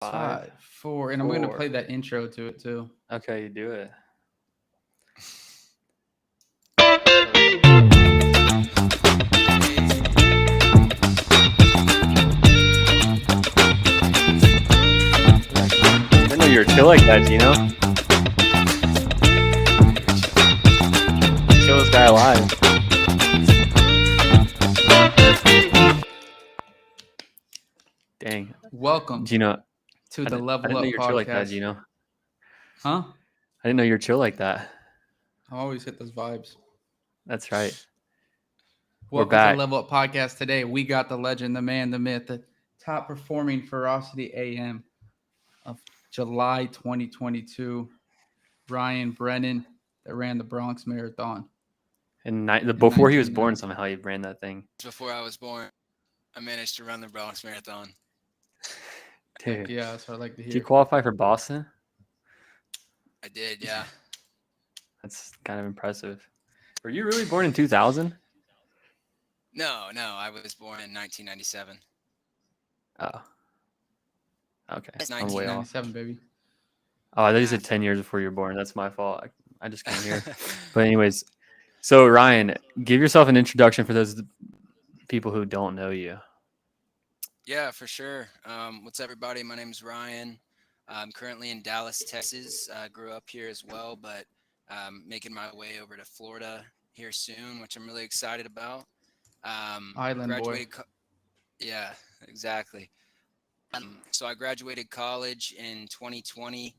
Five, 5, 4, and I'm going to play 4. that intro to it too. Okay, you do it. I didn't know you were chill like that, Gino. Chillest guy alive. Dang, Welcome Gino. to I the didn't, I Level didn't know Up you were chill like that, podcast. Gino. Huh? I didn't know you were chill like that. I always hit those vibes. That's right. We're Welcome to the back. Level Up podcast. Today we got the legend, the man, the myth, the top performing FEROCITY AM of July 2022, Ryan Brennan, that ran the Bronx Marathon And in before he was born, 1990. somehow he ran that thing. Before I was born, I managed to run the Bronx Marathon. Dude, Yeah, that's what I like to did you hear. qualify for Boston? I did, yeah. That's kind of impressive. Were you really born in 2000? No, I was born in 1997. Oh. Okay. It's I'm way off. 1997, baby. Oh, I thought you said 10 years before you were born. That's my fault. I just can't hear. But anyways, so Ryan, give yourself an introduction for those people who don't know you. Yeah, for sure. What's up, everybody? My name's Ryan. I'm currently in Dallas, Texas. I grew up here as well, but making my way over to Florida here soon, which I'm really excited about. Island boy. Yeah, exactly. So I graduated college in 2020.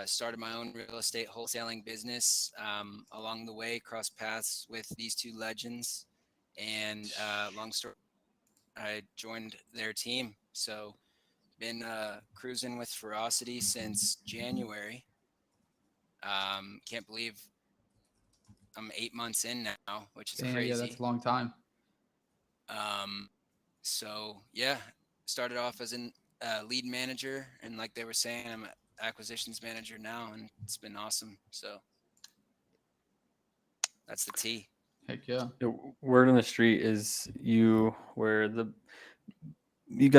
Started my own real estate wholesaling business. Along the way, crossed paths with these two legends, and long story, I joined their team. So been cruising with FEROCITY since January. Can't believe I'm 8 months in now, which is Damn, crazy. yeah, that's a long time. So yeah, started off as a lead manager, and like they were saying, I'm an acquisitions manager now, and it's been awesome. So that's the T. Heck yeah. The word on the street is you got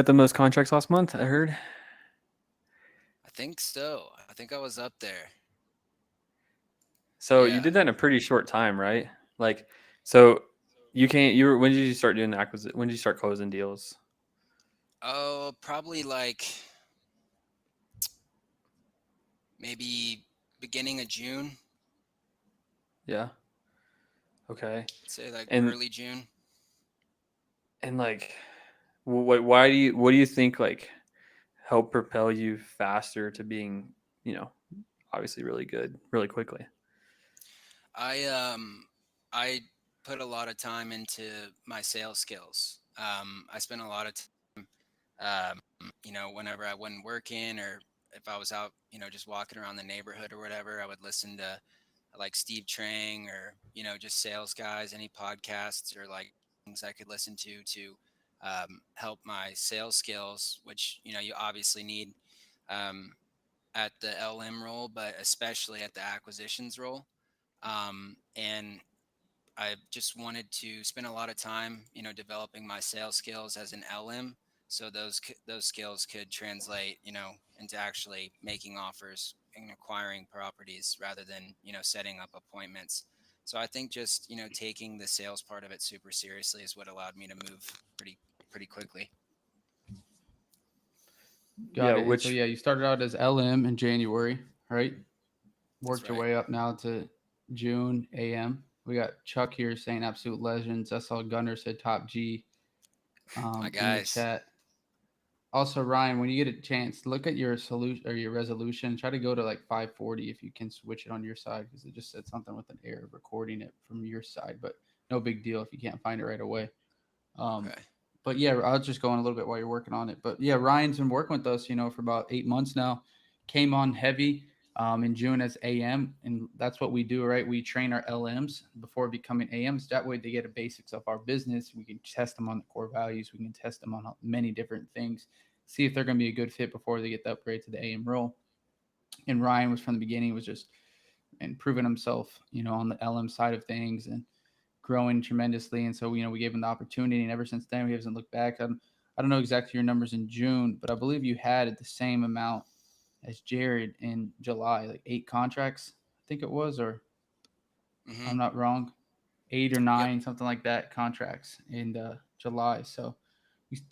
the most contracts last month, I heard. I think so. I think I was up there. So Yeah. you did that in a pretty short time, right? Like, so when did you start doing when did you start closing deals? Oh, probably like maybe beginning of June. Yeah. Okay. Say like And early June. And like, what do you think like helped propel you faster to being, obviously really good really quickly? I put a lot of time into my sales skills. I spent a lot of time, whenever I wasn't working, or if I was out, just walking around the neighborhood or whatever, I would listen to like Steve Trang, or just sales guys, any podcasts or like things I could listen to help my sales skills, which you obviously need at the LM role, but especially at the acquisitions role. And I just wanted to spend a lot of time, developing my sales skills as an LM, so those skills could translate, into actually making offers and acquiring properties rather than, setting up appointments. So I think just, taking the sales part of it super seriously is what allowed me to move pretty quickly. Got it. And so yeah, you started out as LM in January, right? Worked your right. way up now to June AM. We got Chuck here saying absolute legends. I saw Gunner said top G My in the guys. chat. Also, Ryan, when you get a chance, look at your solution or your resolution. Try to go to like 540 if you can switch it on your side, because it just said something with an error recording it from your side. But no big deal if you can't find it right away. Okay. But yeah, I'll just go on a little bit while you're working on it. But yeah, Ryan's been working with us, for about 8 months now. Came on heavy in June as AM, and that's what we do, right? We train our LMs before becoming AMs. That way, they get the basics of our business. We can test them on the core values. We can test them on many different things. See if they're going to be a good fit before they get the upgrade to the AM role. And Ryan was from the beginning was just proving himself, on the LM side of things and growing tremendously. And so, we gave him the opportunity, and ever since then, we haven't looked back. I don't know exactly your numbers in June, but I believe you had the same amount as Jared in July, like 8 contracts, I think it was, or Hmm. I'm not wrong, eight or Yep. nine, something like that, contracts in July. So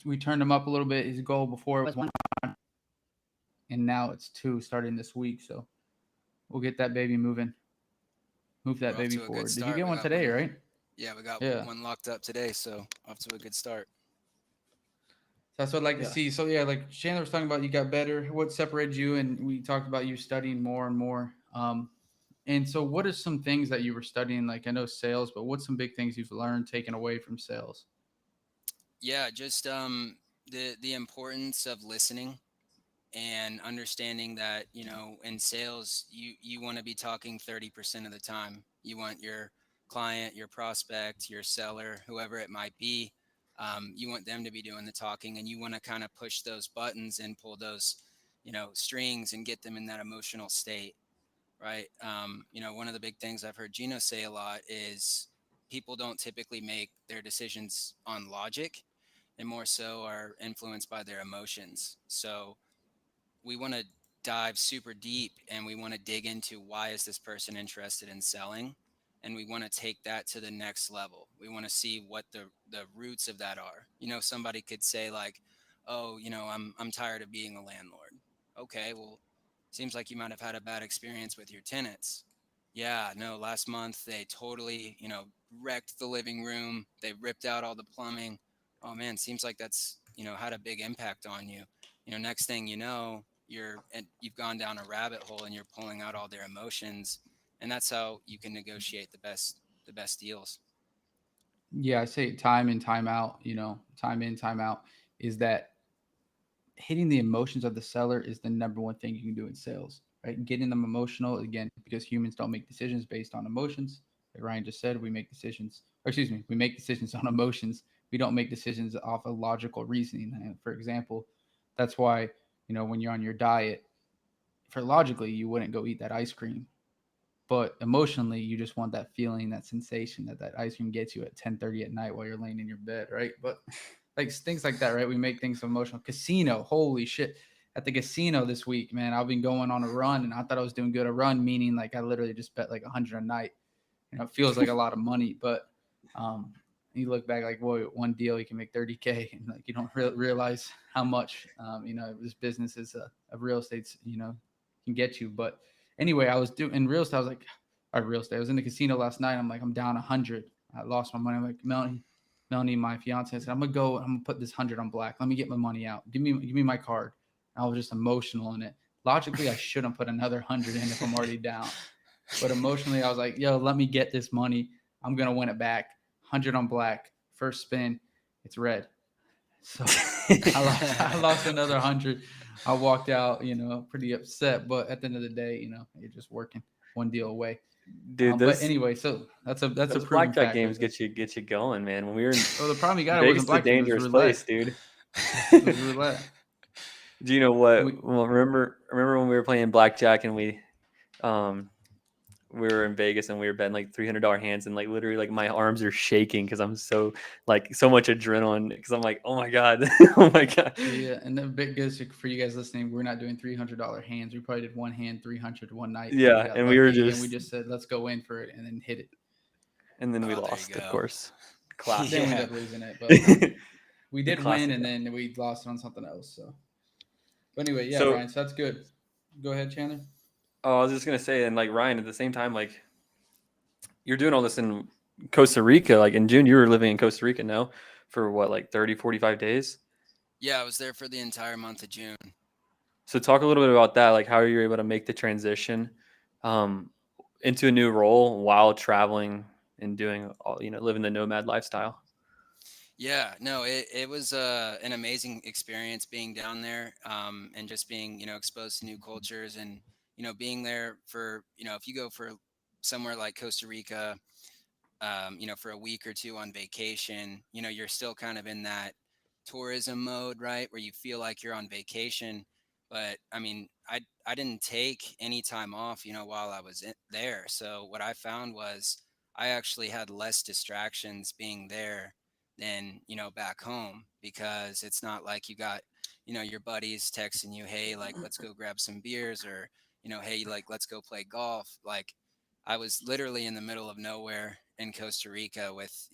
we turned him up a little bit. His goal before was one, and now it's two starting this week. So we'll get that baby moving. Move We're that off baby to a good forward. Did you start. get We one got today, one. right? Yeah, we got Yeah. one locked up today, so off to a good start. That's what I'd like to Yeah. see. So yeah, like Chandler was talking about, you got better. What separated you? And we talked about you studying more and more. And so, what are some things that you were studying? Like I know sales, but what's some big things you've learned taken away from sales? Yeah, just the importance of listening and understanding that, in sales you want to be talking 30% of the time. You want your client, your prospect, your seller, whoever it might be, you want them to be doing the talking, and you want to kind of push those buttons and pull those strings and get them in that emotional state, right? One of the big things I've heard Gino say a lot is people don't typically make their decisions on logic, and more so are influenced by their emotions. So we want to dive super deep, and we want to dig into why is this person interested in selling, and we want to take that to the next level. We want to see what the roots of that are. Somebody could say like, oh, I'm tired of being a landlord. Okay, well, seems like you might have had a bad experience with your tenants. Yeah, no, last month they totally, wrecked the living room. They ripped out all the plumbing. Oh man, seems like that's, had a big impact on you. Next thing you know, you've gone down a rabbit hole and you're pulling out all their emotions, and that's how you can negotiate the best deals. Yeah, I say time in, time out. Time in, time out is that hitting the emotions of the seller is the number one thing you can do in sales, right? Getting them emotional again, because humans don't make decisions based on emotions. Like Ryan just said, we make decisions, or excuse me, we make decisions on emotions. We don't make decisions off of logical reasoning. And for example, that's why, when you're on your diet, for logically, you wouldn't go eat that ice cream, but emotionally, you just want that feeling, that sensation that ice cream gets you at 10:30 at night while you're laying in your bed, right? But like things like that, right? We make things emotional. Casino, holy shit. At the casino this week, man, I've been going on a run, and I thought I was doing good. A run meaning like I literally just bet like 100 a night. It feels like a lot of money, but um, you look back like, whoa, one deal you can make 30K, and like you don't realize how much this business is of real estate's can get you. But anyway, I was doing in real estate. I was like, real estate. I was in the casino last night. I'm like, I'm down 100. I lost my money. I'm like, Melanie, my fiance, I said, I'm gonna put this 100 on black. Let me get my money out. Give me my card. I was just emotional in it. Logically, I shouldn't put another 100 in if I'm already down. But emotionally, I was like, yo, let me get this money. I'm going to win it back. 100 on black. First spin, it's red. So I lost another 100. I walked out, pretty upset. But at the end of the day, you're just working one deal away. Dude, But anyway, so that's a those proven blackjack fact. games get you going, man. When we were in Well, the problem you got, it Vegas, wasn't is a blackjack, it was dangerous roulette. place, dude. It was roulette. Do you know what? We, Well, remember when we were playing blackjack and um, we were in Vegas and we were betting like $300 hands, and like literally like my arms are shaking because I'm so much adrenaline, because I'm like, oh my god, oh my god. yeah, and the big goes for you guys listening. We're not doing $300 hands. We probably did one hand 300 one night. And we Yeah, got and we were lucky, and we just, just said, let's go in for it, and then hit it. and then we Oh, there you lost, of go. course. Then we Classic. ended Yeah. up losing it, but The we did win, classic. and then we lost it on something else. So, but anyway, yeah, So, Ryan, so that's good. Go ahead, Chandler. oh, I was just gonna say, and like Ryan, at the same time, like you're doing all this in Costa Rica. Like in June, you were living in Costa Rica now for what, like 30, 45 days? Yeah, I was there for the entire month of June. So talk a little bit about that, like how you're able to make the transition um, into a new role while traveling and doing all, living the nomad lifestyle. Yeah, no, it was an amazing experience being down there, and just being, exposed to new cultures, and, being there for, if you go for somewhere like Costa Rica, for a week or two on vacation, you're still kind of in that tourism mode, right? Where you feel like you're on vacation. But I mean, I didn't take any time off, while I was there. So what I found was I actually had less distractions being there than, back home, because it's not like you got, your buddies texting you, hey, like, let's go grab some beers, or, hey, like, let's go play golf. Like, I was literally in the middle of nowhere in Costa Rica with,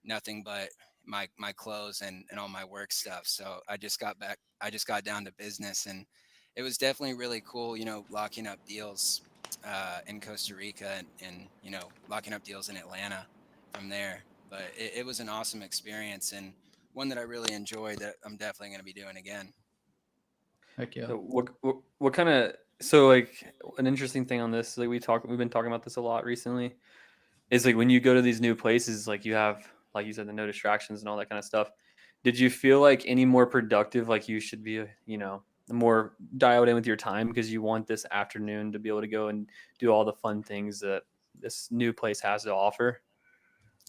nothing but my clothes and all my work stuff. So I just got down to business, and it was definitely really cool, locking up deals in Costa Rica, and locking up deals in Atlanta from there. But it was an awesome experience, and one that I really enjoyed, that I'm definitely going to be doing again. Heck yeah. So what kind of, so like an interesting thing on this, like we've been talking about this a lot recently, is like when you go to these new places, like you have, like you said, the no distractions and all that kind of stuff. Did you feel like any more productive? Like you should be, more dialed in with your time because you want this afternoon to be able to go and do all the fun things that this new place has to offer?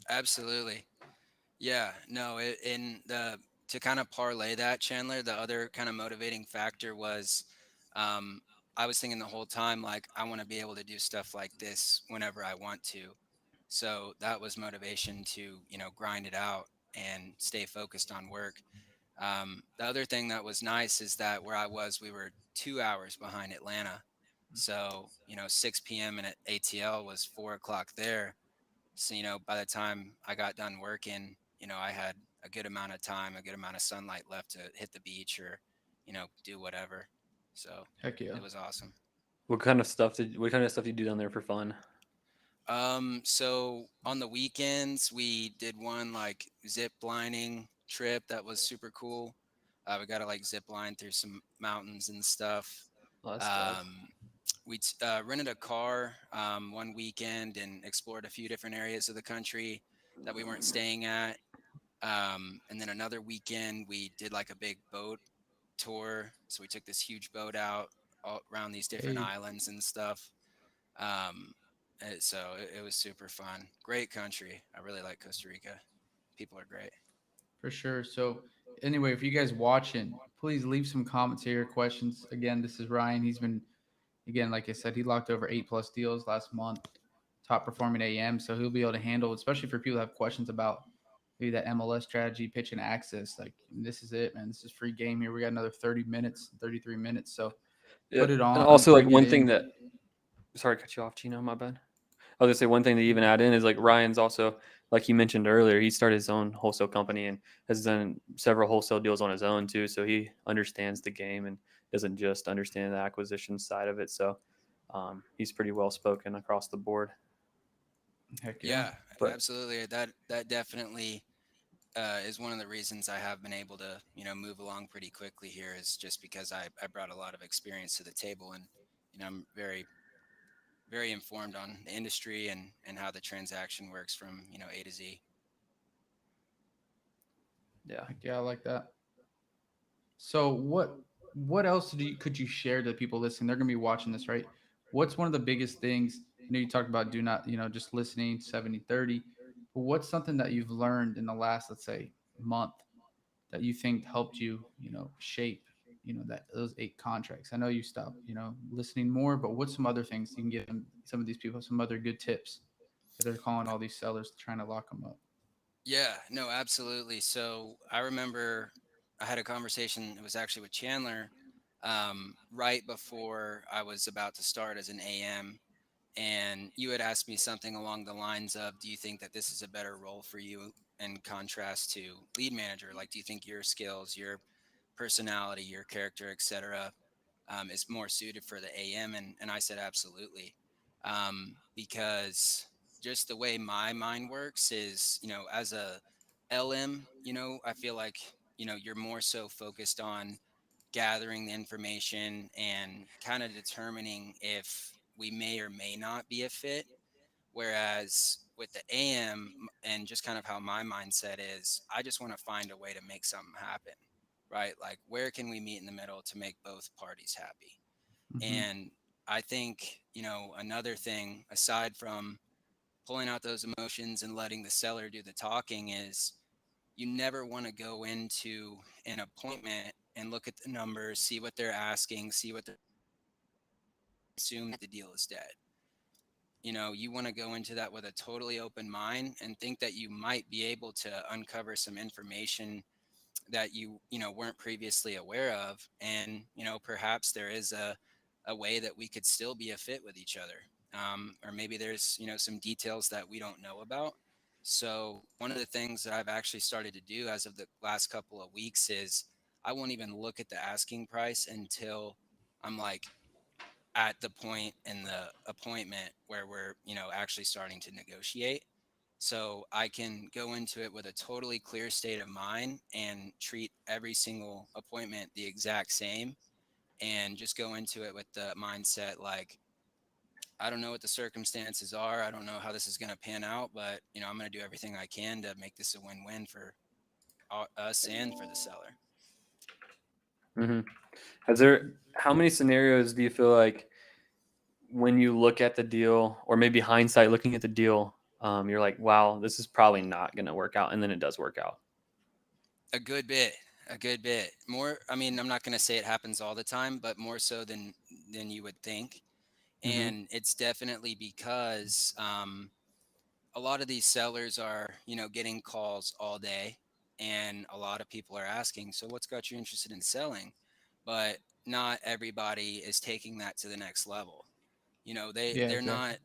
Absolutely. Yeah, no, in the to kind of parlay that, Chandler, the other kind of motivating factor was, um, I was thinking the whole time, like, I want to be able to do stuff like this whenever I want to. So that was motivation to, grind it out and stay focused on work. The other thing that was nice is that where I was, we were 2 hours behind Atlanta. So, 6 p.m. and at ATL was 4 o'clock there. So, by the time I got done working, I had a good amount of time, a good amount of sunlight left to hit the beach, or, do whatever. So Heck yeah. it was awesome. What kind of stuff did you do down there for fun? So on the weekends, we did one like zip lining trip that was super cool. We got to like zip line through some mountains and stuff. Oh, that's dope. Um, we rented a car one weekend and explored a few different areas of the country that we weren't staying at. And then another weekend, we did like a big boat tour. So we took this huge boat out all around these different Hey, islands and stuff. Um, it was super fun. Great country. I really like Costa Rica. People are great. for sure. So, anyway, if you guys watching, please leave some comments here, questions. Again, this is Ryan. He's been, again, like I said, he locked over 8+ deals last month, top performing AM. So he'll be able to handle, especially for people that have questions about maybe that MLS strategy, pitch and access. Like, this is it, man. This is free game here. We got another 30 minutes, 33 minutes. So Yeah, put it and on, also like bring it one thing in. that, sorry to cut you off, Gino, my bad. I was gonna say one thing to even add in is like Ryan's also, like you mentioned earlier, he started his own wholesale company and has done several wholesale deals on his own too. So he understands the game and doesn't just understand the acquisition side of it. So he's pretty well spoken across the board. Heck yeah, Yeah, But absolutely. That definitely is one of the reasons I have been able to, move along pretty quickly here, is just because I brought a lot of experience to the table, and I'm very very informed on the industry and how the transaction works from A to Z. yeah, heck yeah, I like that. So what else could you share to the people listening? They're gonna be watching this, right? What's one of the biggest things? I know you talked about do not, just listening 70/30, but what's something that you've learned in the last, let's say, month that you think helped you, shape, that those 8 contracts? I know you stopped, listening more, but what's some other things you can give them, some of these people, some other good tips if they're calling all these sellers trying to lock them up? Yeah, no, absolutely. So I remember I had a conversation. It was actually with Chandler right before I was about to start as an AM. And you had asked me something along the lines of, do you think that this is a better role for you in contrast to lead manager? Like, do you think your skills, your personality, your character, etc., is more suited for the AM? And I said, absolutely. Because just the way my mind works is, as a LM, I feel like, you're more so focused on gathering the information and kind of determining if we may or may not be a fit. Whereas with the AM, and just kind of how my mindset is, I just want to find a way to make something happen, right? Like, where can we meet in the middle to make both parties happy? Mm-hmm. And I think, another thing aside from pulling out those emotions and letting the seller do the talking is, you never want to go into an appointment and look at the numbers, see what they're asking, see what they're assume that the deal is dead. you want to go into that with a totally open mind and think that you might be able to uncover some information that you weren't previously aware of. And perhaps there is a way that we could still be a fit with each other. Or maybe there's some details that we don't know about. So one of the things that I've actually started to do as of the last couple of weeks is I won't even look at the asking price until I'm like at the point in the appointment where we're actually starting to negotiate, so I can go into it with a totally clear state of mind and treat every single appointment the exact same, and just go into it with the mindset like, I don't know what the circumstances are. I don't know how this is going to pan out, but I'm going to do everything I can to make this a win-win for us and for the seller. Mm-hmm. How many scenarios do you feel like when you look at the deal, or maybe hindsight looking at the deal, you're like, wow, this is probably not going to work out, and then it does work out? A good bit. More, I mean, I'm not going to say it happens all the time, but more so than you would think. Mm-hmm. And it's definitely because a lot of these sellers are getting calls all day, and a lot of people are asking, so what's got you interested in selling? But not everybody is taking that to the next level. they Yeah, they're exactly. not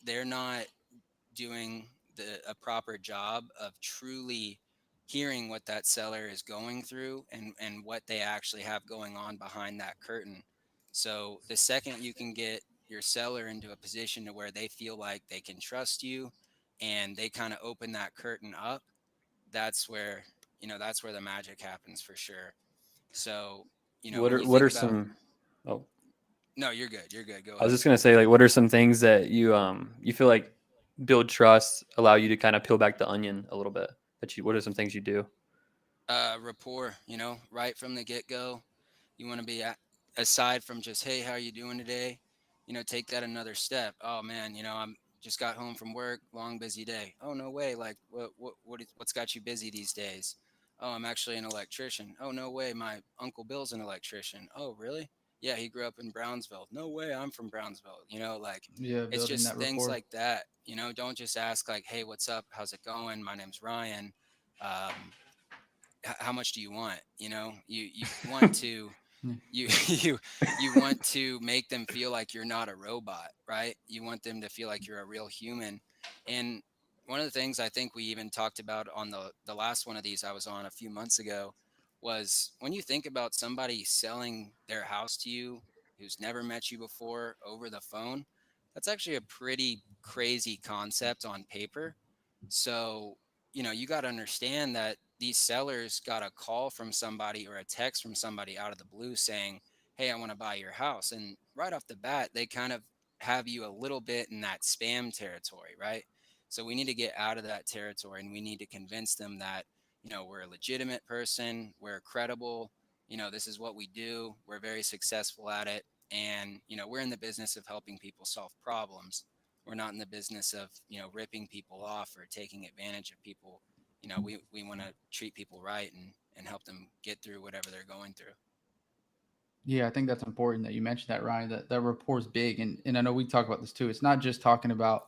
they're not doing a proper job of truly hearing what that seller is going through, and what they actually have going on behind that curtain. So the second you can get your seller into a position to where they feel like they can trust you, and they kind of open that curtain up, that's where that's where the magic happens for sure. So when you What think are about, some? Oh, no, you're good, go I was ahead. just gonna say, like, what are some things that you feel like build trust, allow you to kind of peel back the onion a little bit? What are some things you do? Rapport, right from the get-go. You want to be aside from just, hey, how are you doing today? Take that another step. Oh man, I'm just got home from work, long busy day. Oh no way, like what's got you busy these days? Oh, I'm actually an electrician. Oh no way, my uncle Bill's an electrician. Oh really? Yeah, he grew up in Brownsville. No way, I'm from Brownsville. Like, Yeah, it's building just that things rapport. like that. Don't just ask like, hey, what's up? How's it going? My name's Ryan. Um, how much do you want? You want to Yeah. you you want to make them feel like you're not a robot, right? You want them to feel like you're a real human. And one of the things I think we even talked about on the last one of these I was on a few months ago was, when you think about somebody selling their house to you who's never met you before over the phone, that's actually a pretty crazy concept on paper. So you got to understand that these sellers got a call from somebody or a text from somebody out of the blue saying, hey, I want to buy your house. And right off the bat, they kind of have you a little bit in that spam territory, right? So we need to get out of that territory, and we need to convince them that, we're a legitimate person, we're credible, this is what we do, we're very successful at it. And, we're in the business of helping people solve problems. We're not in the business of ripping people off or taking advantage of people. We want to treat people right, and help them get through whatever they're going through. Yeah, I think that's important that you mentioned that, Ryan. That rapport is big, and I know we talk about this too. It's not just talking about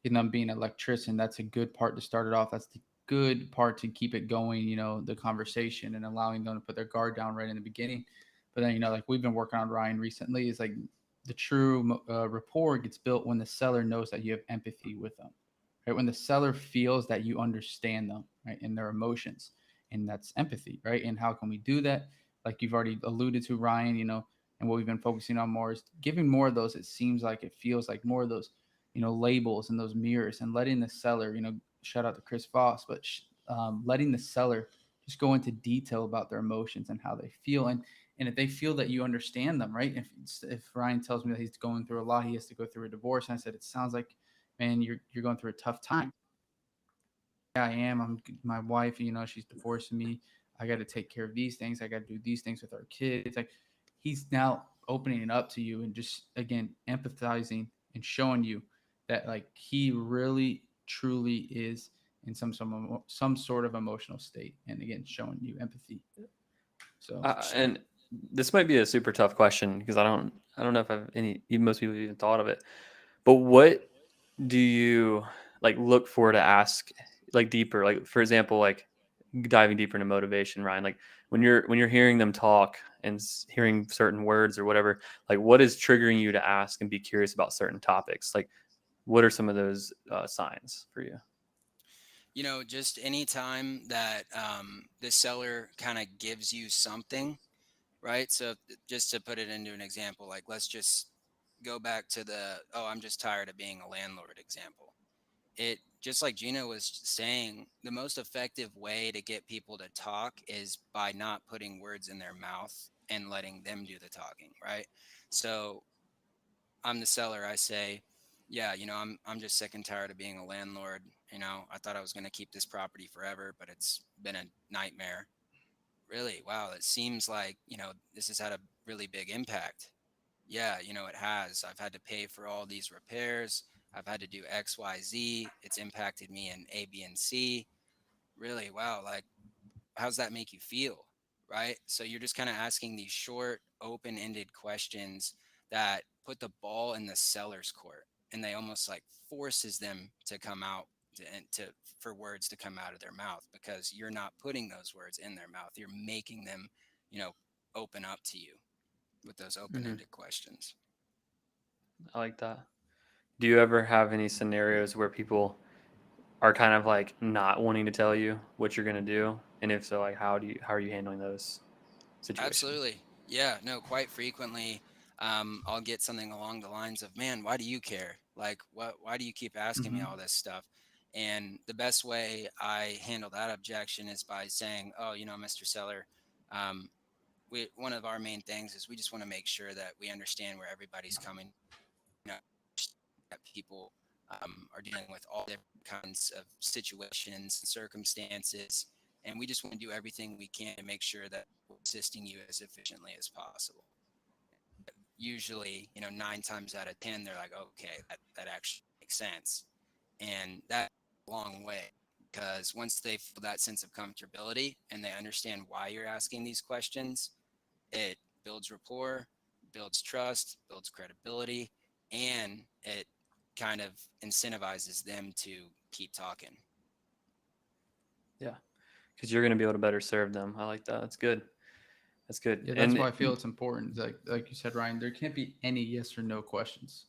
them being an electrician. That's a good part to start it off. That's the good part to keep it going. The conversation and allowing them to put their guard down right in the beginning. But then like we've been working on Ryan recently, is like the true rapport gets built when the seller knows that you have empathy with them, right? When the seller feels that you understand them, right, and their emotions, and that's empathy, right? And how can we do that? Like you've already alluded to, Ryan, and what we've been focusing on more is giving more of those. It seems like it feels like more of those, labels and those mirrors, and letting the seller, shout out to Chris Foss, but letting the seller just go into detail about their emotions and how they feel. And if they feel that you understand them, right? If Ryan tells me that he's going through a lot, he has to go through a divorce. And I said, it sounds like, man, you're going through a tough time. Yeah, I am. My wife, she's divorcing me. I got to take care of these things. I got to do these things with our kids. Like he's now opening it up to you and just again empathizing and showing you that like he really truly is in some sort of emotional state, and again showing you empathy. So And this might be a super tough question because I don't know if I've most people have even thought of it. But do you like look for to ask like deeper? Like for example, like diving deeper into motivation, Ryan. Like when you're hearing them talk and hearing certain words or whatever, like what is triggering you to ask and be curious about certain topics? Like what are some of those signs for you? Just any time that the seller kind of gives you something, right? So just to put it into an example, like let's just go back to the, oh, I'm just tired of being a landlord example. It just like Gina was saying, the most effective way to get people to talk is by not putting words in their mouth and letting them do the talking, right? So I'm the seller. I say, yeah, I'm just sick and tired of being a landlord. I thought I was going to keep this property forever, but it's been a nightmare. Really? Wow. It seems like, this has had a really big impact. Yeah, it has. I've had to pay for all these repairs. I've had to do X, Y, Z. It's impacted me in A, B, and C. Really? Wow. Like, how's that make you feel? Right. So you're just kind of asking these short, open ended questions that put the ball in the seller's court, and they almost like forces them to come out and to for words to come out of their mouth, because you're not putting those words in their mouth. You're making them, you know, open up to you with those open Hmm. ended questions. I like that. Do you ever have any scenarios where people are kind of like not wanting to tell you what you're gonna do? And if so, like how are you handling those situations? Absolutely. Yeah, no, quite frequently, I'll get something along the lines of, man, why do you care? Like, why do you keep asking me Hmm. all this stuff? And the best way I handle that objection is by saying, oh, Mr. Seller, um, one of our main things is we just want to make sure that we understand where everybody's coming, you know, that people are dealing with all different kinds of situations and circumstances. And we just want to do everything we can to make sure that we're assisting you as efficiently as possible. Usually, 9 times out of 10, they're like, okay, that actually makes sense. And that's a long way, because once they feel that sense of comfortability and they understand why you're asking these questions, it builds rapport, builds trust, builds credibility, and it kind of incentivizes them to keep talking. Yeah, because you're gonna be able to better serve them. I like that. That's good. That's good. Yeah, that's And why I feel it's important. Like you said, Ryan, there can't be any yes or no questions.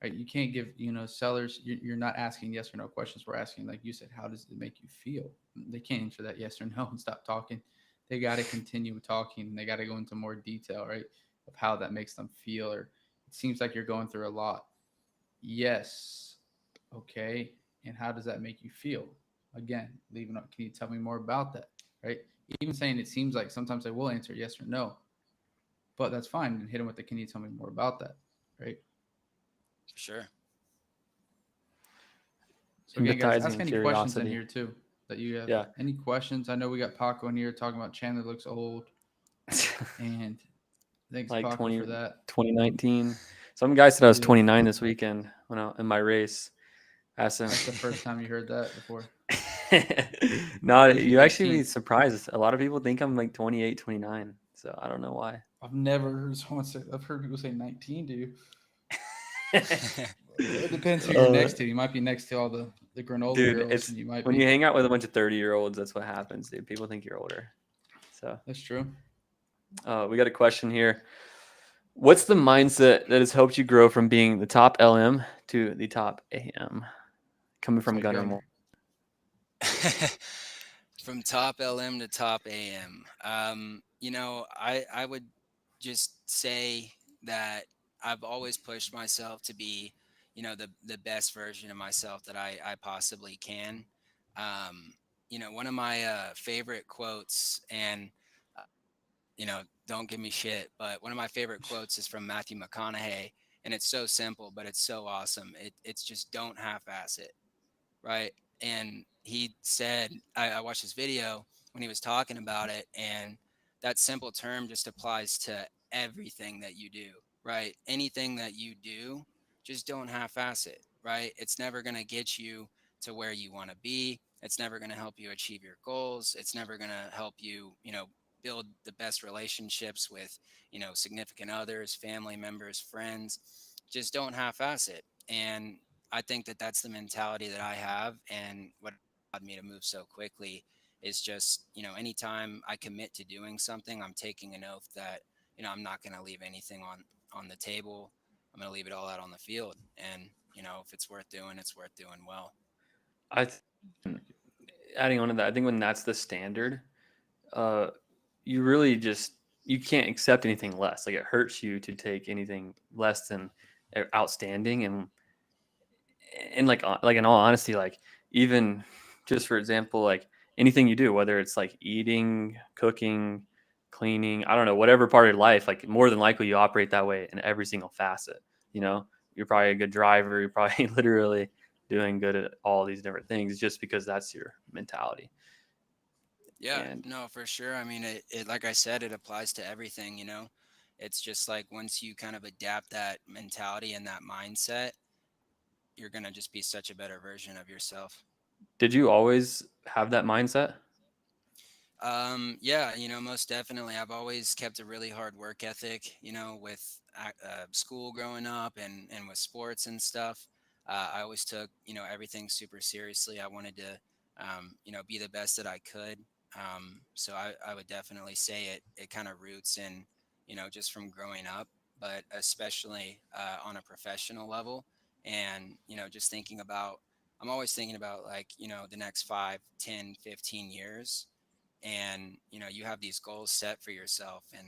Right? You can't give sellers. You're not asking yes or no questions. We're asking, like you said, how does it make you feel? They can't answer that yes or no and stop talking. They got to continue talking, and they got to go into more detail, right, of how that makes them feel. Or it seems like you're going through a lot. Yes. Okay. And how does that make you feel? Again, leaving up. Can you tell me more about that? Right. Even saying it seems like sometimes they will answer yes or no, but that's fine. And hit them with the can you tell me more about that? Right. For sure. So again, guys, ask empathizing any questions in curiosity. here too that you have. Yeah. Any questions? I know we got Paco in here talking about Chandler looks old, and thanks Like Paco for that. 2019. Some guy said I was Yeah, 29 this weekend when in my race. Asked him. that's the first time you heard that before. No, Usually you actually be 18. surprised. A lot of people think I'm like 28, 29. So I don't know why. I've never heard someone say. I've heard people say 19 to you. It depends who you're Uh, next to. You might be next to all the granola dude, girls, it's and you might when you be. hang out with a bunch of 30-year-olds, that's what happens, dude. People think you're older. So That's true. we got a question here. What's the mindset that has helped you grow from being the top LM to the top AM? Coming from Say Gunner Moore. Gunner. From top LM to top AM. I would just say that I've always pushed myself to be, the best version of myself that I possibly can. One of my favorite quotes, and uh, don't give me shit, but one of my favorite quotes is from Matthew McConaughey, and it's so simple, but it's so awesome. It's just don't half-ass it, right? And he said, I watched his video when he was talking about it, and that simple term just applies to everything that you do, right? Anything that you do, just don't half-ass it, right? It's never going to get you to where you want to be. It's never going to help you achieve your goals. It's never going to help you, build the best relationships with, significant others, family members, friends. Just don't half-ass it. And I think that that's the mentality that I have, and what allowed me to move so quickly is just, anytime I commit to doing something, I'm taking an oath that, I'm not going to leave anything on the table. I'm going to leave it all out on the field. And, if it's worth doing, it's worth doing well. I th- Adding on to that, I think when that's the standard, uh, you really just you can't accept anything less. Like it hurts you to take anything less than outstanding, and like in all honesty, like even just for example, like anything you do, whether it's like eating, cooking, cleaning, I don't know, whatever part of your life, like more than likely you operate that way in every single facet. You know, you're probably a good driver. You're probably literally doing good at all these different things just because that's your mentality. Yeah, And no, for sure. I mean, it like I said, it applies to everything, It's just like once you kind of adapt that mentality and that mindset, you're going to just be such a better version of yourself. did you always have that mindset? Yeah, most definitely. I've always kept a really hard work ethic, with school growing up and with sports and stuff. I always took, everything super seriously. I wanted to, be the best that I could. So I would definitely say it kind of roots in, just from growing up, but especially on a professional level. And, just thinking about, I'm always thinking about like, the next 5, 10, 15 years, and you have these goals set for yourself, and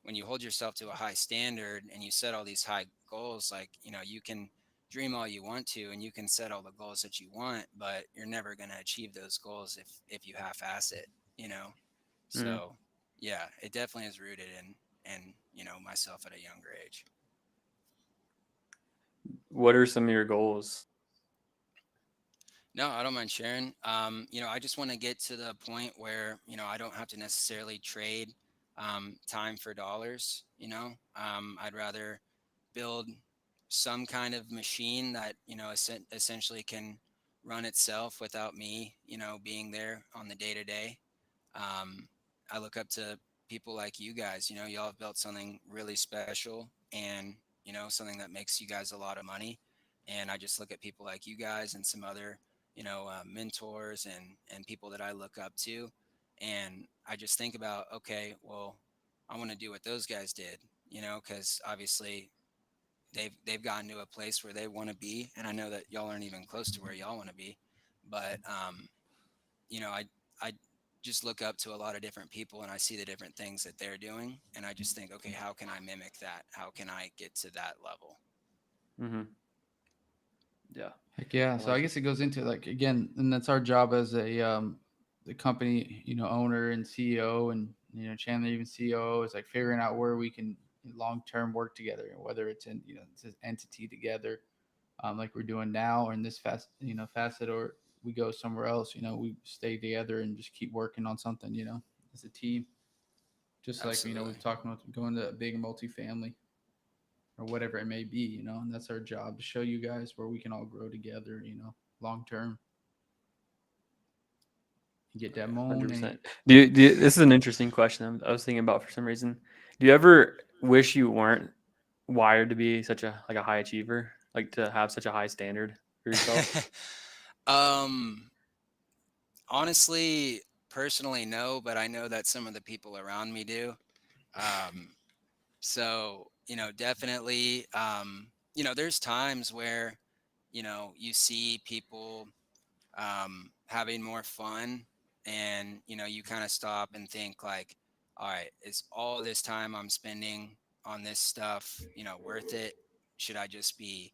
when you hold yourself to a high standard and you set all these high goals, like you can dream all you want to, and you can set all the goals that you want, but you're never going to achieve those goals if you half-ass it, Mm. so yeah, it definitely is rooted in myself at a younger age. What are some of your goals? No, I don't mind sharing. I just want to get to the point where, I don't have to necessarily trade time for dollars. I'd rather build some kind of machine that, essentially can run itself without me, being there on the day to day. I look up to people like you guys. Y'all have built something really special, and something that makes you guys a lot of money. And I just look at people like you guys and some other mentors and people that I look up to, and I just think about, okay, well, I want to do what those guys did, because obviously they've gotten to a place where they want to be, and I know that y'all aren't even close to where y'all want to be, but I just look up to a lot of different people, and I see the different things that they're doing, and I just think, okay, how can I mimic that? How can I get to that level? Mm-hmm. Yeah, Heck yeah. I So I like it. guess it goes into like again, and that's our job as a the company, owner and CEO, and Chandler even COO is like figuring out where we can long term work together, whether it's in it's an entity together, like we're doing now, or in this facet, or we go somewhere else. We stay together and just keep working on something. As a team, just like Absolutely. we've talked about going to a big multifamily or whatever it may be, and that's our job to show you guys where we can all grow together, long term and get that Right. moan. 100%. And This is an interesting question I was thinking about for some reason. Do you ever wish you weren't wired to be such a high achiever, like to have such a high standard for yourself? um Honestly, personally, no, but I know that some of the people around me do. Um, so, definitely, there's times where, you see people having more fun, and, you kind of stop and think like, all right, is all this time I'm spending on this stuff, worth it? Should I just be,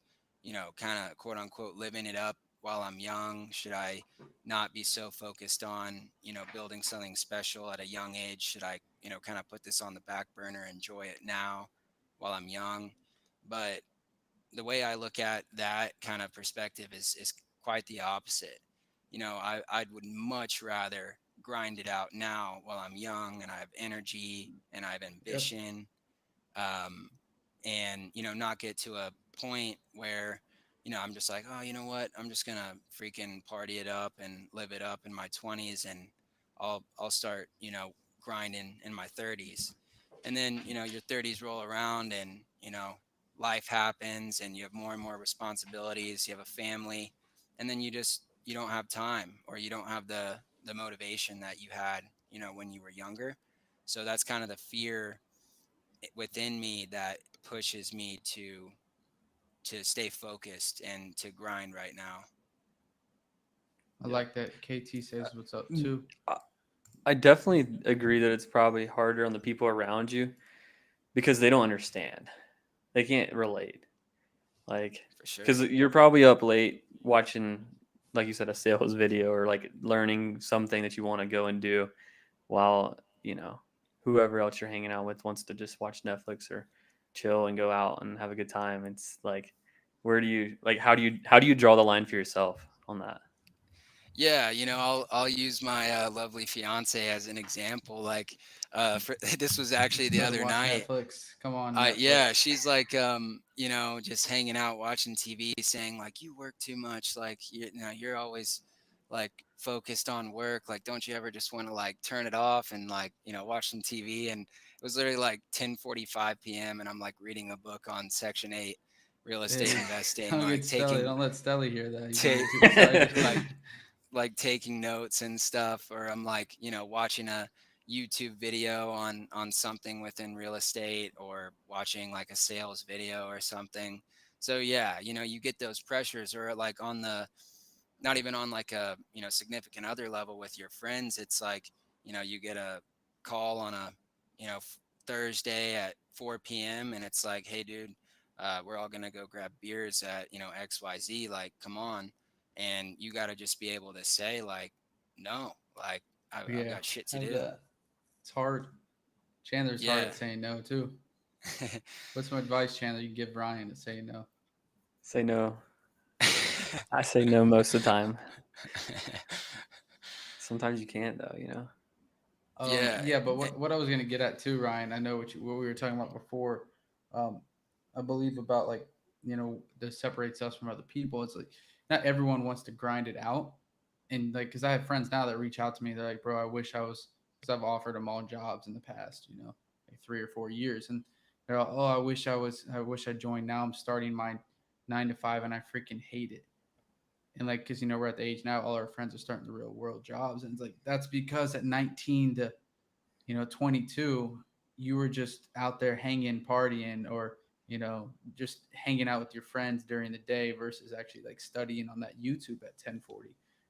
kind of quote unquote living it up while I'm young? Should I not be so focused on, building something special at a young age? Should I, kind of put this on the back burner, enjoy it now while I'm young? But the way I look at that kind of perspective is quite the opposite. I would much rather grind it out now while I'm young and I have energy and I have yeah, ambition, um, and not get to a point where I'm just like, oh, you know what, I'm just gonna freaking party it up and live it up in my 20s, and I'll start grinding in my 30s, and then your 30s roll around, and life happens and you have more and more responsibilities, you have a family, and then you don't have time, or you don't have the motivation that you had, when you were younger. So that's kind of the fear within me that pushes me to stay focused and to grind right now. I Yeah. like that. KT says what's up Mm, too. I I definitely agree that it's probably harder on the people around you because they don't understand. They can't relate. Like, For sure. because you're probably up late watching, like you said, a sales video or like learning something that you want to go and do while, whoever else you're hanging out with wants to just watch Netflix or chill and go out and have a good time. It's like, how do you draw the line for yourself on that? Yeah, I'll use my lovely fiance as an example. Like, this was actually the Brother, other watch night. Netflix. Come on, Netflix. Yeah, she's like, just hanging out watching TV, saying like, "You work too much. Like, you're always like focused on work. Like, don't you ever just want to like turn it off and like, watch some TV?" And it was literally like 10:45 p.m. and I'm like reading a book on Section 8 real estate Hey, investing, don't get like Stelly. taking Don't let Stelly hear that. He's gonna take get too excited. like taking notes and stuff, or I'm like, watching a YouTube video on something within real estate, or watching like a sales video or something. So yeah, you get those pressures, or like on the not even on like a, significant other level with your friends. It's like, you get a call on a, Thursday at 4 p.m. and it's like, "Hey dude, we're all gonna go grab beers at, XYZ, like, come on." And you got to just be able to say like, "No, like, I've Yeah, got shit to have do." that. It's hard. Chandler's hard Yeah. at saying no too. What's some advice, Chandler, you give Ryan to say no? Say no. I say no most of the time. Sometimes you can't though. Yeah. Yeah, but what I was gonna get at too, Ryan. I know what we were talking about before. Um, I believe about like that separates us from other people. It's like not everyone wants to grind it out, and like because I have friends now that reach out to me. They're like, "Bro, I wish I was," because I've offered them all jobs in the past, like 3 or 4 years, and they're all, "Oh, I wish I was. I wish I joined. Now I'm starting my 9 to 5, and I freaking hate it." And like because we're at the age now, all our friends are starting the real world jobs, and it's like that's because at 19 to 22, you were just out there hanging, partying, or just hanging out with your friends during the day versus actually like studying on that YouTube at 10:40.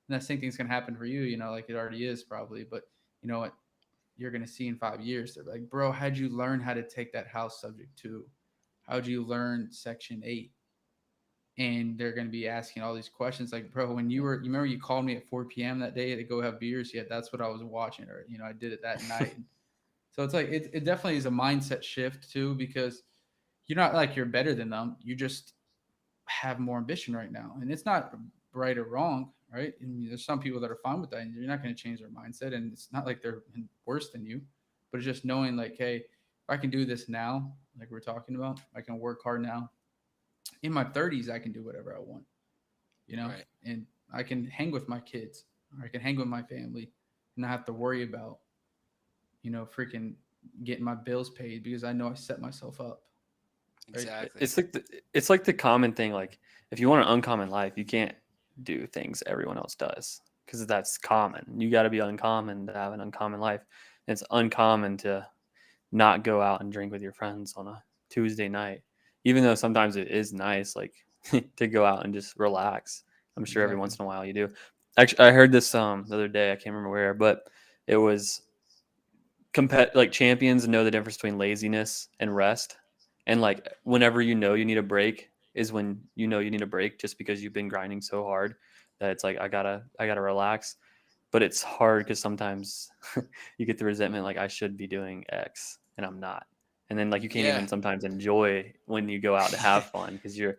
And that same thing's gonna happen for you, like it already is probably. But you know what? You're gonna see in 5 years. They're like, bro, how'd you learn how to take that house subject to? How'd you learn Section 8? And they're going to be asking all these questions like, bro, when you remember you called me at 4 p.m. that day to go have beers? Yeah, that's what I was watching. Or, I did it that night. So it's like, it definitely is a mindset shift too, because you're not like you're better than them. You just have more ambition right now. And it's not right or wrong, right? I mean, there's some people that are fine with that and you're not going to change their mindset. And it's not like they're worse than you, but it's just knowing like, hey, if I can do this now, like we're talking about, I can work hard now. In my 30s, I can do whatever I want, Right. and I can hang with my kids or I can hang with my family and not have to worry about, freaking getting my bills paid because I know I set myself up. Right. Exactly. It's like the common thing. Like, if you want an uncommon life, you can't do things everyone else does because that's common. You got to be uncommon to have an uncommon life. And it's uncommon to not go out and drink with your friends on a Tuesday night, even though sometimes it is nice, like to go out and just relax. I'm sure every Exactly. once in a while you do. Actually, I heard this the other day. I can't remember where, but it was like champions know the difference between laziness and rest. And like whenever you need a break is when you need a break just because you've been grinding so hard that it's like I gotta relax. But it's hard because sometimes you get the resentment like I should be doing X and I'm not. And then like you can't Yeah. even sometimes enjoy when you go out to have fun because you're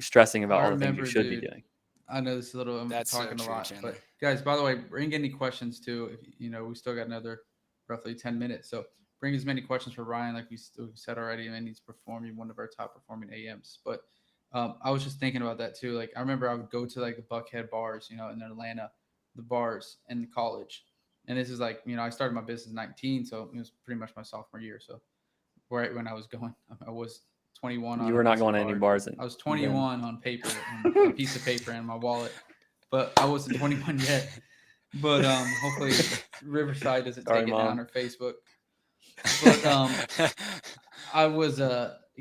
stressing about I all the things you remember, should be dude. doing. I know this is a little, I'm That's so talking a true, lot, Chandler. but guys, by the way, bring any questions too. If, we still got another roughly 10 minutes. So bring as many questions for Ryan, like we said already, and he's performing one of our top performing AMs. But I was just thinking about that too. Like, I remember I would go to like the Buckhead bars, in Atlanta, the bars in college. And this is like, I started my business 19. So it was pretty much my sophomore year. So right when I was going, I was 21 You on a were not piece of going to any card. bars. I was then. 21 on paper and a piece of paper in my wallet, but I wasn't 21 yet. But hopefully Riverside doesn't Sorry, take it Mom. down, or Facebook. But I was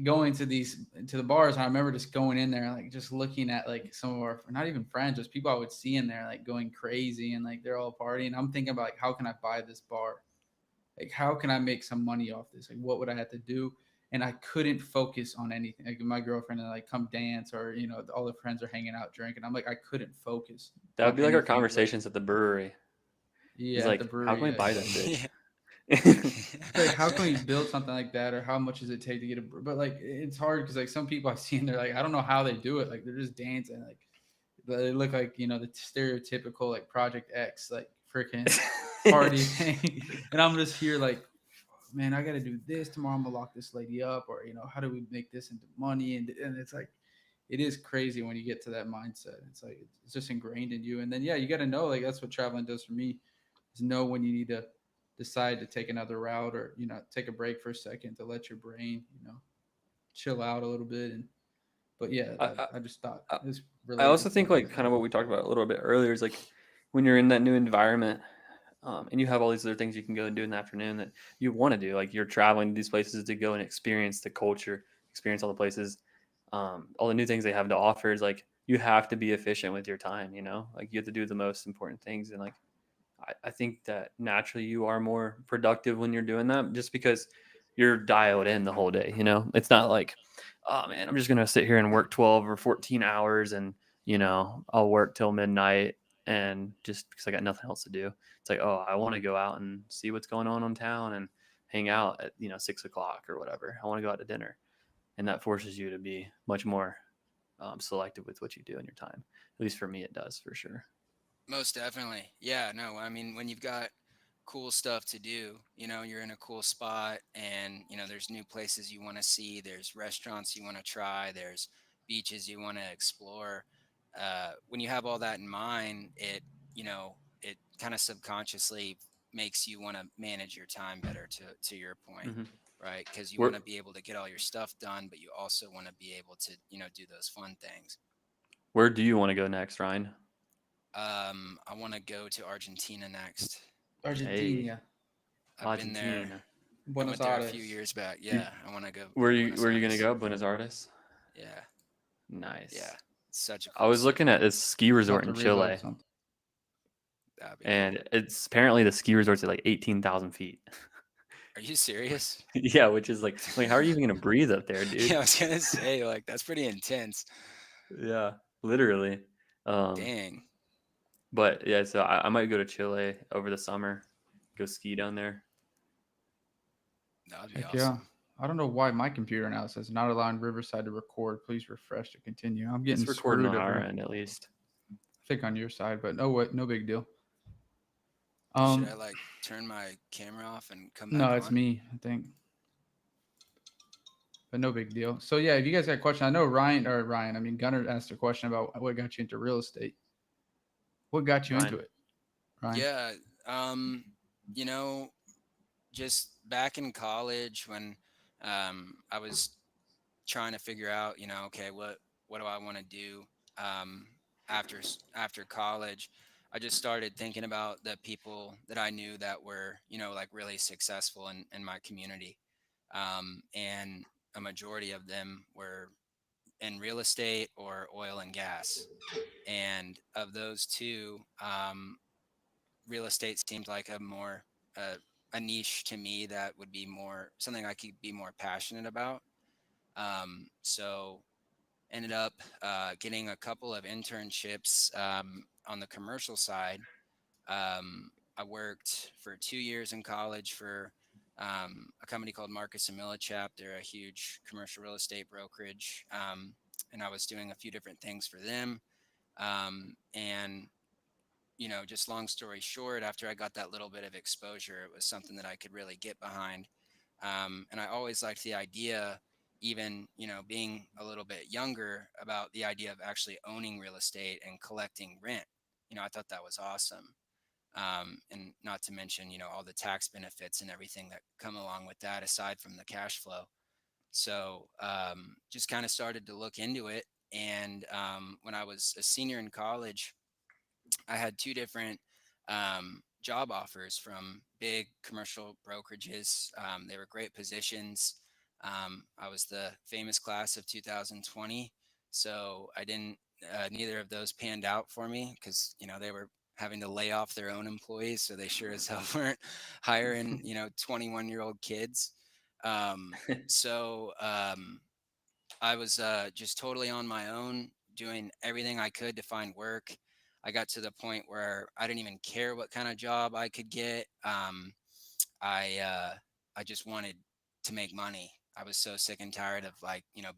going to the bars, and I remember just going in there, like just looking at like some of our, not even friends, just people I would see in there, like going crazy, and like they're all partying. I'm thinking about like, how can I buy this bar? Like, how can I make some money off this? Like, what would I have to do? And I couldn't focus on anything. Like my girlfriend and like come dance, or all the friends are hanging out drinking. I'm like, I couldn't focus. That would on be like our anything but- conversations at the brewery. Yeah, He's at the like, brewery. how can we yeah, buy that exactly. bitch? It's like, how can we build something like that, or how much does it take to get a? But like, it's hard because like some people I've seen, they're like, I don't know how they do it. Like they're just dancing, like they look like the stereotypical like Project X, like freaking party thing, and I'm just here like, man, I got to do this tomorrow. I'm gonna lock this lady up, or how do we make this into money? And it's like, it is crazy when you get to that mindset. It's like it's just ingrained in you, and then you got to know, like that's what traveling does for me, is know when you need to decide to take another route, or take a break for a second to let your brain chill out a little bit. But yeah, I just thought I, it was I related. also think like kind of what we talked about a little bit earlier is like when you're in that new environment, and you have all these other things you can go and do in the afternoon that you want to do. Like you're traveling to these places to go and experience the culture, experience all the places, all the new things they have to offer. Is like you have to be efficient with your time. Like you have to do the most important things, and like I think that naturally you are more productive when you're doing that, just because you're dialed in the whole day. It's not like, oh man, I'm just gonna sit here and work 12 or 14 hours, and I'll work till midnight, and just because I got nothing else to do. It's like, oh, I want to go out and see what's going on in town and hang out at 6 o'clock or whatever. I want to go out to dinner, and that forces you to be much more selective with what you do in your time. At least for me, it does for sure. Most definitely. Yeah, no, I mean, when you've got cool stuff to do, you're in a cool spot, and, there's new places you want to see, there's restaurants you want to try, there's beaches you want to explore. When you have all that in mind, it kind of subconsciously makes you want to manage your time better, to your point, Mm-hmm. right? Because you Where, want to be able to get all your stuff done, but you also want to be able to, do those fun things. where do you want to go next, Ryan? I want to go to Argentina next. Argentina, I've been there. Argentina. I Buenos went there a few Aires. years back. Yeah, I want to go. Where to you Buenos where are you gonna Aires. go? Buenos Aires. Yeah, Nice. yeah. It's such a I cool was looking city. at this ski resort in South Rizzo or Chile, something. That'd be and cool. it's apparently the ski resort's at like 18,000 feet. Are you serious? Yeah, which is like, how are you even gonna breathe up there, dude? Yeah, I was gonna say, like, that's pretty intense. Yeah, literally. Dang, But yeah, so I might go to Chile over the summer, go ski down there. that'd be Heck yeah. awesome. I don't know why my computer now says not allowing Riverside to record. Please refresh to continue. I'm getting It's recording screwed on over our here. end at least. I think on your side, but no big deal. Should I like turn my camera off and come back No, on? it's me, I think. But no big deal. So yeah, if you guys got a question, I know Gunnar asked a question about what got you into real estate. What got you Ryan. into it, Ryan? Yeah, you know, just back in college when I was trying to figure out, okay, what do I want to do um, after college. I just started thinking about the people that I knew that were, like really successful in my community, and a majority of them were in real estate or oil and gas. And of those two, real estate seemed like uh, a niche to me that would be more something I could be more passionate about. So ended up getting a couple of internships on the commercial side. I worked for 2 years in college for a company called Marcus and Millichap. They're a huge commercial real estate brokerage, and I was doing a few different things for them. And just long story short, after I got that little bit of exposure, it was something that I could really get behind. And I always liked the idea, even, being a little bit younger, about the idea of actually owning real estate and collecting rent. I thought that was awesome. And not to mention, all the tax benefits and everything that come along with that, aside from the cash flow. So just kind of started to look into it. And when I was a senior in college, I had two different job offers from big commercial brokerages. They were great positions. I was the famous class of 2020, so I didn't. Neither of those panned out for me because they were having to lay off their own employees, so they sure as hell weren't hiring 21-year-old kids. Um, so I was just totally on my own, doing everything I could to find work. I got to the point where I didn't even care what kind of job I could get. I just wanted to make money. I was so sick and tired of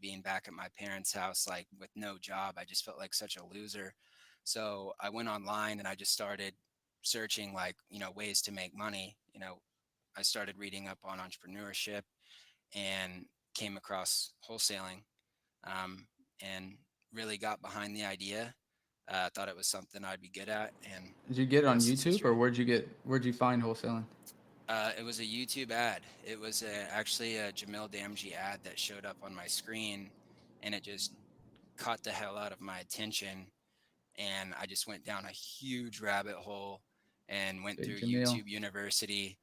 being back at my parents' house like with no job. I just felt like such a loser. So I went online and I just started searching ways to make money. I started reading up on entrepreneurship and came across wholesaling, um, and really got behind the idea. Thought it was something I'd be good at. And Did you get it on yes, it's YouTube, or true. where'd you find wholesaling? It was a YouTube ad. It was actually a Jamil Damji ad that showed up on my screen, and it just caught the hell out of my attention. And I just went down a huge rabbit hole and went Big through Jamil. YouTube University,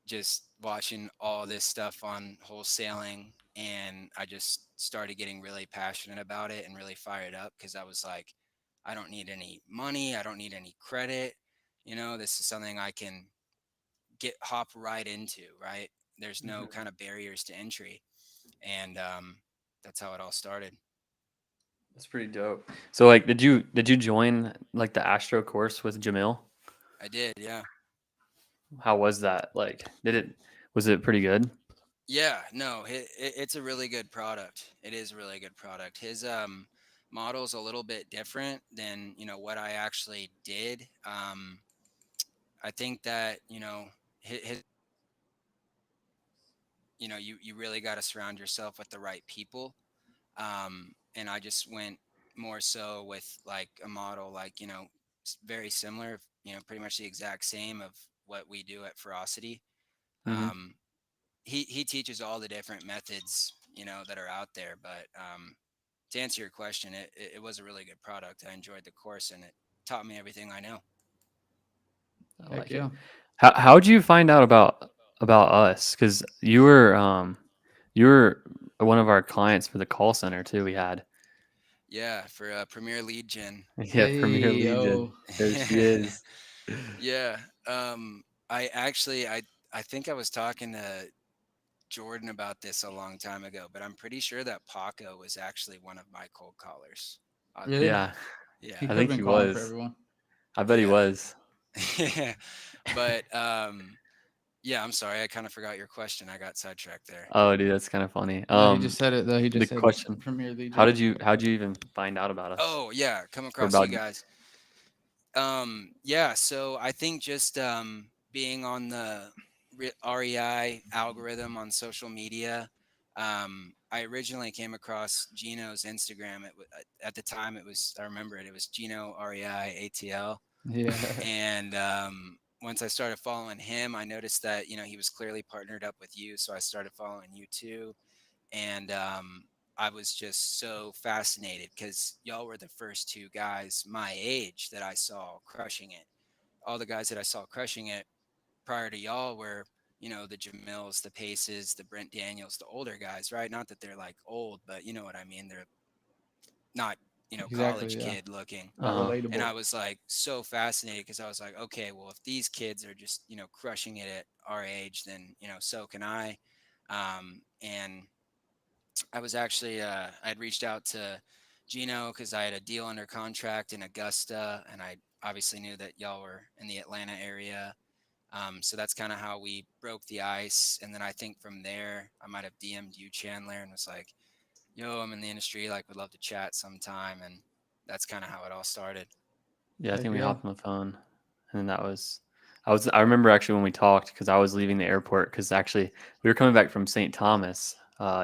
just watching all this stuff on wholesaling. And I just started getting really passionate about it and really fired up because I was like, I don't need any money. I don't need any credit. This is something I can hop right into, right? There's no kind of barriers to entry. And that's how it all started. That's pretty dope. So like, did you join like the Astro course with Jamil? I did, yeah. How was that? Like, was it pretty good? Yeah, no, it's a really good product. It is a really good product. His model's a little bit different than what I actually did. I think that his you really got to surround yourself with the right people. And I just went more so with like a model like very similar, pretty much the exact same of what we do at Ferocity. Hmm. Um, he teaches all the different methods that are out there, but to answer your question, it was a really good product. I enjoyed the course and it taught me everything I know. I Heck like it. yeah. How'd you find out about us? Because you were one of our clients for the call center too. We had Yeah, for Premier Lead Gen. yeah, Premier Hey, Legion. oh, There she is. Yeah. I actually I think I was talking to Jordan about this a long time ago, but I'm pretty sure that Paco was actually one of my cold callers. Oddly really? Yeah, enough. He Yeah. I could have think been he calling for was. everyone. I bet he Yeah. was. Yeah. But yeah, I'm sorry. I kind of forgot your question. I got sidetracked there. Oh, dude, that's kind of funny. No, he just said it though. He The just said question: Premier How Legion. did how'd you even find out about us Oh, yeah, come or across you about? guys. Yeah, so I think just being on the REI algorithm on social media, I originally came across Gino's Instagram. At the time, I remember it, it was Gino REI ATL. Yeah, And once I started following him, I noticed that, he was clearly partnered up with you. So I started following you too. And I was just so fascinated because y'all were the first two guys my age that I saw crushing it. All the guys that I saw crushing it prior to y'all were, the Jamils, the Paces, the Brent Daniels, the older guys, right? Not that they're like old, but you know what I mean. They're not, exactly. college Yeah, kid looking. not Uh-huh. And relatable. I was like so fascinated because I was like, okay, well, if these kids are just, crushing it at our age, then, so can I. And I was actually I'd reached out to Gino because I had a deal under contract in Augusta, and I obviously knew that y'all were in the Atlanta area. So that's kind of how we broke the ice. And then I think from there, I might have DM'd you, Chandler, and was like, "Yo, I'm in the industry. Like, would love to chat sometime." And that's kind of how it all started. Yeah, I Heck think we yeah. hopped on the phone, and then I remember actually when we talked because I was leaving the airport because actually we were coming back from St. Thomas,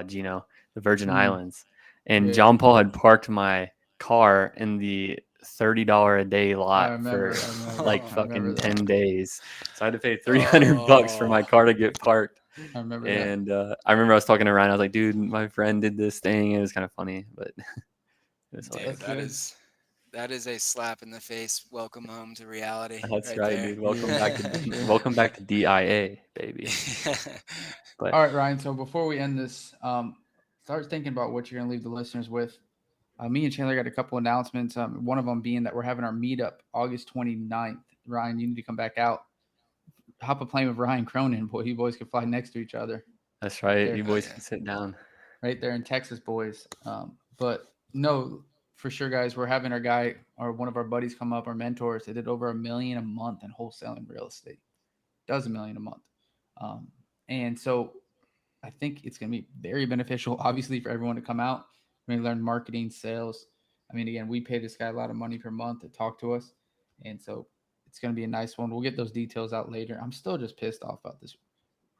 Gino, the Virgin Mm, Islands, and yeah, John Paul had parked my car in the $30 a day I lot for remember. I remember. like I remember fucking that. 10 days. So I had to pay $300 for my Oh, car to get parked. I remember that. And I remember I was talking to Ryan. I was like, dude, my friend did this thing. It was kind of funny, but it was Dude, hilarious. That's that is a slap in the face. Welcome home to reality. That's right right, there. dude. Welcome Yeah, back to for sure. welcome back to DIA, baby. But All right, Ryan. So before we end this, start thinking about what you're going to leave the listeners with. Me and Chandler got a couple announcements. One of them being that we're having our meetup August 29th. Ryan, you need to come back out. Hop a plane with Ryan Cronin. Boy, you boys can fly next to each other. that's Right right. there. You Oh, boys yeah. can sit down. Right there in Texas, boys. But no, for sure, guys, we're having our guy or one of our buddies come up, our mentors. They did over $1 million a month in wholesaling real estate. Does $1 million a month. And so I think it's going to be very beneficial, obviously, for everyone to come out. We're going to learn marketing, sales. I mean, again, we pay this guy a lot of money per month to talk to us. And so it's going to be a nice one. We'll get those details out later. I'm still just pissed off about this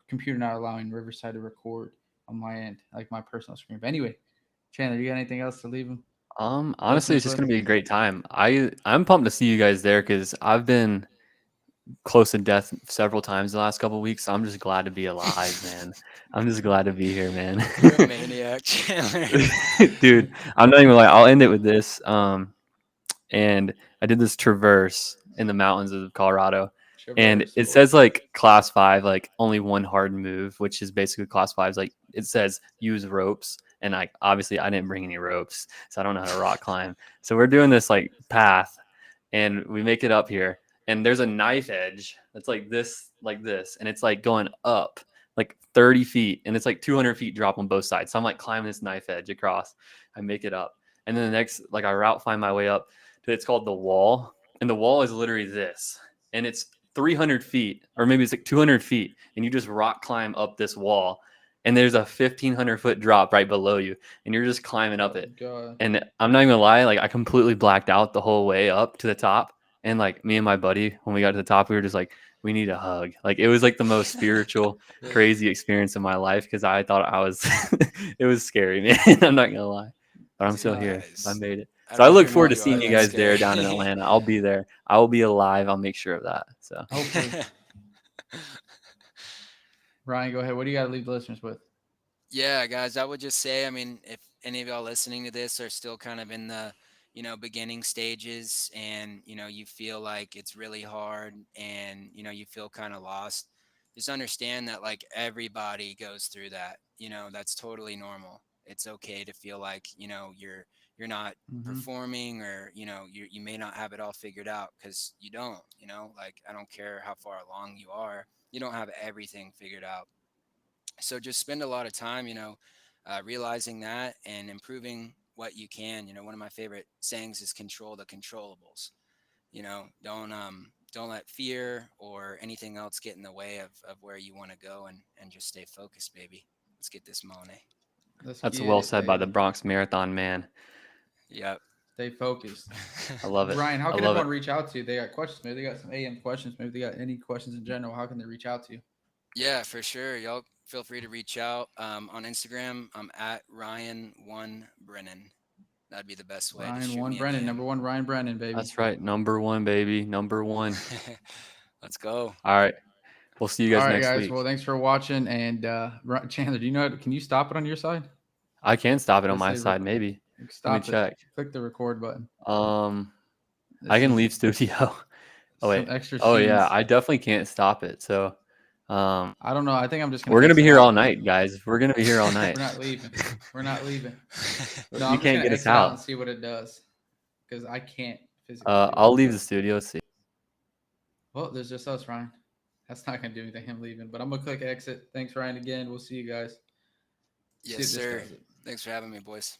computer not allowing Riverside to record on my end, like my personal screen. But anyway, Chandler, you got anything else to leave them? Honestly, Listeners it's just with? gonna be a great time. I'm pumped to see you guys there because I've been close to death several times the last couple of weeks. So I'm just glad to be alive, man. I'm just glad to be here, man. You're a maniac, Chandler. Dude, I'm not even like I'll end it with this. And I did this traverse in the mountains of Colorado. And Traverse, it boy. says like class 5, like only one hard move, which is basically class 5's like it says use ropes. And like obviously I didn't bring any ropes, so I don't know how to rock climb. So we're doing this like path and we make it up here. And there's a knife edge that's like this, and it's like going up like 30 feet, and it's like 200 feet drop on both sides. So I'm like climbing this knife edge across. I make it up, and then the next, like I route find my way up to it's called the wall, and the wall is literally this, and it's 300 feet, or maybe it's like 200 feet, and you just rock climb up this wall, and there's a 1,500-foot drop right below you, and you're just climbing up it. God. And I'm not even gonna lie, like I completely blacked out the whole way up to the top. And like me and my buddy, when we got to the top, we were just like, we need a hug. Like it was like the most spiritual, crazy experience of my life because I thought I was, it was scary, man. I'm not gonna lie, but I'm still here. I Nice. made it. I So I don't look even forward know to you seeing are you that guys there scary. down in Atlanta. I'll be there. I will be alive. I'll make sure of that. So Hopefully. Ryan, go ahead. What do you got to leave the listeners with? Yeah, guys, I would just say, I mean, if any of y'all listening to this are still kind of in the, beginning stages and, you feel like it's really hard and, you feel kind of lost, just understand that like everybody goes through that. That's totally normal. It's okay to feel like, you're not performing or, you may not have it all figured out because you don't, like I don't care how far along you are, you don't have everything figured out. So just spend a lot of time, realizing that and improving what you can. One of my favorite sayings is control the controllables. Don't let fear or anything else get in the way of where you want to go and just stay focused, baby. Let's get this money. that's get well it, said by the baby. Bronx Marathon man. Yep. Stay focused. I love it. Ryan, how I can love everyone it. reach out to you? They got questions. Maybe they got some AM questions. Maybe they got any questions in general. How can they reach out to you? Yeah, for sure. Y'all feel free to reach out on Instagram. I'm at Ryan1Brennan. That'd be the best way to Ryan shoot one me a Brennan, DM. number one Ryan Brennan, baby. That's right. Number 1, baby. Number 1. Let's go. All right. We'll see you All guys right, next guys. week. Well, thanks for watching. And Chandler, do you know? Can you stop it on your side? I can stop it on Let's my say side, maybe. Let me Stop it. check. Click the record button. I can leave studio. Oh wait. Some extra Oh yeah, scenes. I definitely can't stop it. So, I don't know. I think I'm just gonna. we're gonna exit be here out. all night, guys. We're gonna be here all night. We're not leaving. We're not leaving. No, You I'm just can't gonna get us exit out out. and see what it does, because I can't physically. Do I'll it. leave the studio. See. Well, there's just us, Ryan. That's not gonna do anything. Him leaving, but I'm gonna click exit. Thanks, Ryan. Again, we'll see you guys. See Yes, if this sir. does it. Thanks for having me, boys.